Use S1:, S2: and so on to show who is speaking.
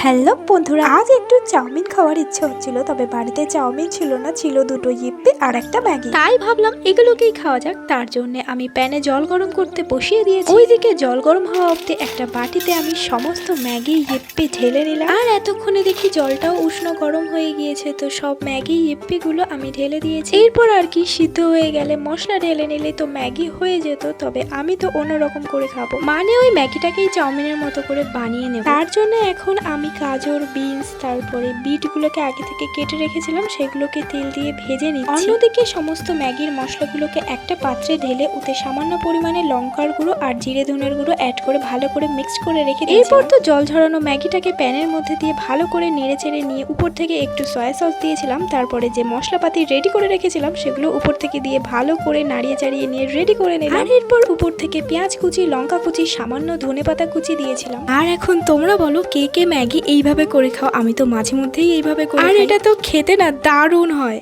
S1: Hello বন্ধুরা, আজ একটু চাউমিন খাওয়ার ইচ্ছে হচ্ছিল, তবে বাড়িতে চাউমিন ছিল না, ছিল দুটো ইপ্পি আর একটা ম্যাগি। তাই ভাবলাম এগুলোকেই খাওয়া যাক। তার জন্য আমি প্যানে জল গরম করতে বসিয়ে দিয়েছি। ওইদিকে জল গরম হওয়া অবধি একটা বাটিতে আমি সমস্ত ম্যাগি ইপ্পি ঢেলে নিলাম। আর এতক্ষণে দেখি জলটাও উষ্ণ গরম হয়ে গিয়েছে, তো সব ম্যাগি ইপ্পি গুলো আমি ঢেলে দিয়েছি। এরপর আর কি, সিদ্ধ হয়ে গেলে মশলা ঢেলে নিলে তো ম্যাগি হয়ে যেত, তবে আমি তো অন্যরকম করে খাবো, মানে ওই ম্যাগিটাকেই চাউমিনের মতো করে বানিয়ে নেব। তার জন্য এখন আমি গাজর, বিনস, তারপরে বিটগুলোকে আগে থেকে কেটে রেখেছিলাম, সেগুলোকে তেল দিয়ে ভেজে নিচ্ছি। অন্যদিকে সমস্ত ম্যাগির মশলাগুলোকে একটা পাত্রে ঢেলে ওতে সামান্য পরিমাণে লঙ্কার গুঁড়ো আর জিরে ধনের গুঁড়ো অ্যাড করে ভালো করে মিক্স করে রেখে দিয়েছি। এরপর তো জল ঝরানো ম্যাগিটাকে প্যানের মধ্যে দিয়ে ভালো করে নেড়ে চেড়ে নিয়ে উপর থেকে একটু সয়া সস দিয়েছিলাম। তারপরে যে মশলাপাতি রেডি করে রেখেছিলাম সেগুলো উপর থেকে দিয়ে ভালো করে নাড়িয়ে চাড়িয়ে নিয়ে রেডি করে নিলাম। আর এরপর উপর থেকে পেঁয়াজ কুচি, লঙ্কা কুচি, সামান্য ধনেপাতা কুচি দিয়েছিলাম। আর এখন তোমরা বলো কে কে ম্যাগি এইভাবে করে খাও? আমি তো মাঝে মধ্যেই এইভাবে করি, আর এটা তো খেতে না দারুণ হয়।